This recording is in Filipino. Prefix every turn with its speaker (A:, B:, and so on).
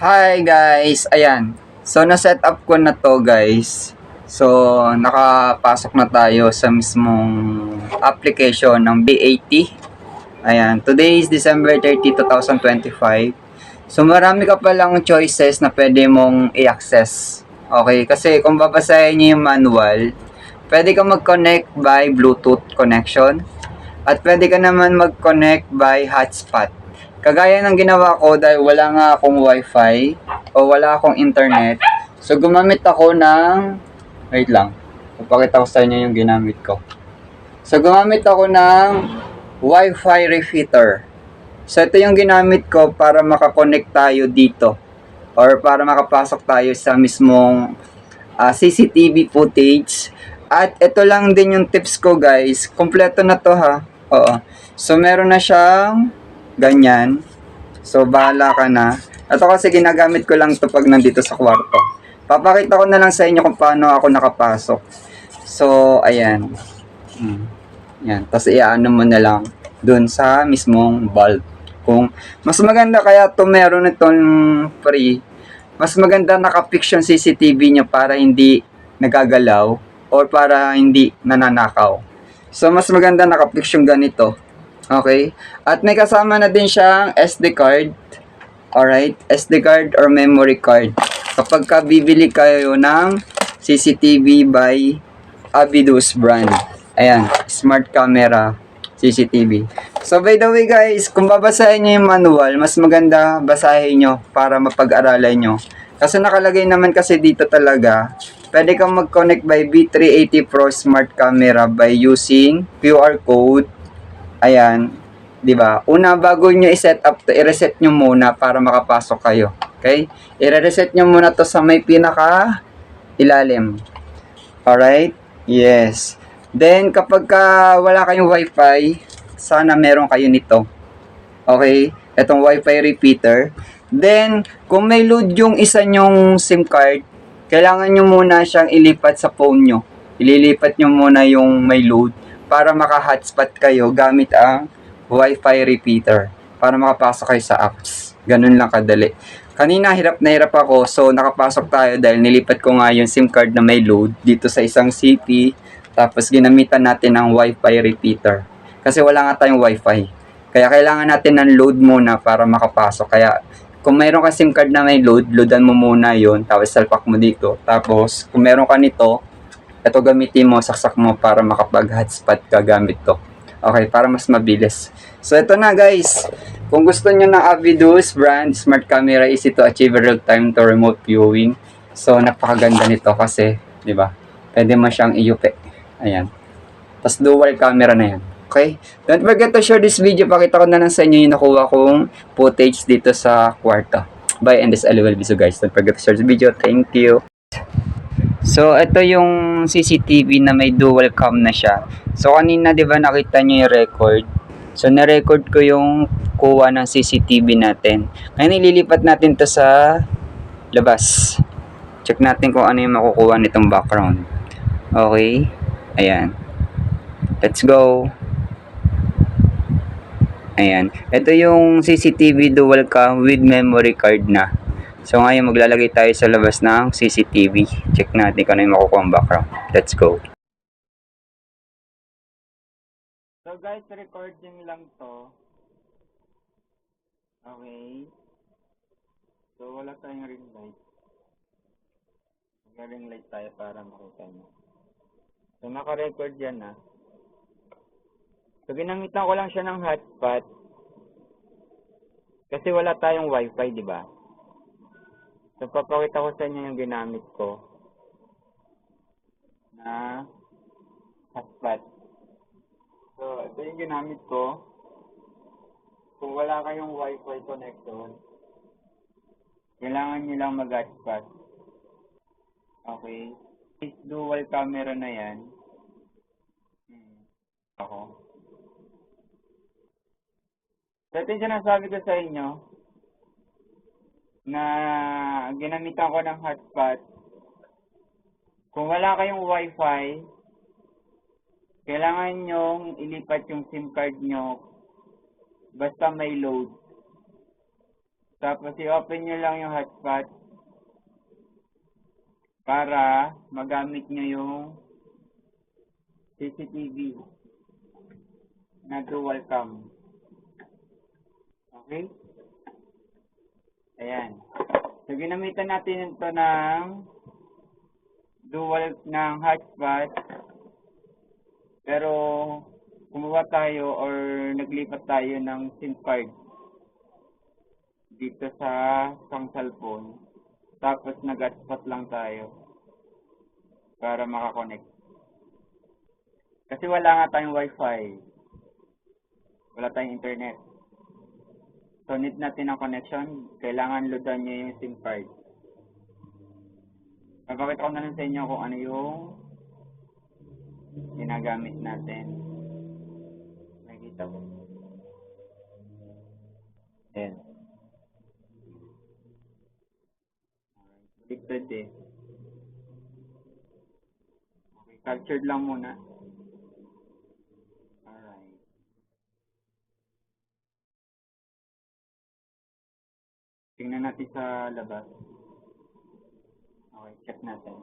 A: Hi guys! Ayan. So, na-set up ko na to guys. So, nakapasok na tayo sa mismong application ng BAT. Ayan. Today is December 30, 2025. So, marami ka palang choices na pwede mong i-access. Okay? Kasi kung babasahin niyo yung manual, pwede ka mag-connect by Bluetooth connection. At pwede ka naman mag-connect by hotspot. Kagaya ng ginawa ko dahil wala nga akong wifi o wala akong internet. So gumamit ako ng, wait lang, ipakita ko sa inyo yung ginamit ko. So gumamit ako ng wifi repeater. So ito yung ginamit ko para makakonect tayo dito or para makapasok tayo sa mismong CCTV footage. At ito lang din yung tips ko guys. Kompleto na to ha. Oo. So meron na siyang ganyan. So bahala ka na. Ito kasi ginagamit ko lang to pag nandito sa kwarto. Papakita ko na lang sa inyo kung paano ako nakapasok. So ayan. Yan. Tapos iaano mo na lang dun sa mismong bulb. Kung mas maganda kaya to meron itong free, mas maganda nakapix yung CCTV nyo para hindi nagagalaw or para hindi nananakaw. So, mas maganda nakapix yung ganito. Okay? At may kasama na din siyang SD card. Alright? SD card or memory card. Kapag ka bibili kayo ng CCTV by Avidus brand. Ayan, smart camera CCTV. So by the way guys, kung babasahin nyo yung manual, mas maganda basahin nyo para mapag-aralan nyo. Kasi nakalagay naman kasi dito talaga, pwede kang mag-connect by B380 Pro Smart Camera by using QR code. Ayan, 'di ba? Una bago nyo i-set up to, i-reset nyo muna para makapasok kayo. Okay? I-reset nyo muna to sa may pinaka ilalim. Alright? Yes. Then, kapag wala kayong wifi, sana meron kayo nito. Okay? Itong wifi repeater. Then, kung may load yung isa nyong SIM card, kailangan nyo muna siyang ilipat sa phone nyo. Ililipat nyo muna yung may load para maka-hotspot kayo gamit ang wifi repeater para makapasok kayo sa apps. Ganun lang kadali. Kanina hirap na hirap ako, so nakapasok tayo dahil nilipat ko nga yung SIM card na may load dito sa isang CP, tapos ginamitan natin ng wifi repeater. Kasi wala nga tayong wifi. Kaya kailangan natin ng load muna para makapasok. Kaya kung mayroon ka SIM card na may load, loadan mo muna yon, tapos salpak mo dito. Tapos kung meron ka nito, ito gamitin mo, saksak mo para makapag-hotspot ka gamit to. Okay, para mas mabilis. So ito na guys. Kung gusto niyo ng Avidus brand smart camera, easy to achieve real time to remote viewing. So napakaganda nito kasi, 'di ba? Pwede mo siyang i-UP. Ayan. Tapos dual camera na 'yan. Okay? Don't forget to share this video. Pakita ko na lang sa inyo yung nakuha kong footage dito sa kwarto. Bye and this will be so guys. Don't forget to share this video. Thank you. So, ito yung CCTV na may dual cam na siya. So, kanina 'di ba nakita niyo yung record? So, na-record ko yung kuha ng CCTV natin. Ngayon, ililipat natin to sa labas. Check natin kung ano yung makukuha nitong background. Okay? Ayan. Let's go. Ayan. Ito yung CCTV dual cam with memory card na. So ngayon maglalagay tayo sa labas ng CCTV. Check natin kung ano yung makukuha ang background. Let's go. So guys, recording lang to. Okay. So wala tayong ring light. Mag-ring light tayo para makita nyo. So naka-record yan na. So ginamitan ko lang siya ng hotspot. Kasi wala tayong wifi, di ba? So papakita ko sa inyo yung ginamit ko na hotspot. So ito yung ginamit ko. Kung wala kayong wifi connection, kailangan nyo lang mag-hotspot. Okay? Dual camera na yan. Ako. So ito yung sinasabi ko sa inyo na ginamitan ko ng hotspot. Kung wala kayong wifi, kailangan nyong ilipat yung SIM card nyo basta may load. Tapos i-open nyo lang yung hotspot para magamit nyo yung CCTV na dual cam. Okay? Ayan. So, ginamitan natin ito ng dual ng hotspot. Pero, kumuha tayo or naglipat tayo ng SIM card dito sa isang cellphone. Tapos, nag-hotspot lang tayo para makakonect. Kasi wala nga tayong wifi. Wala tayong internet. So, need natin ang connection. Kailangan loadan nyo yung SIM card. Papakita ko na lang sa inyo kung ano yung ginagamit natin. Nakikita ko. Ayan. Baliktad eh. Okay, captured lang muna. Alright. Tingnan natin sa labas. Okay, check natin.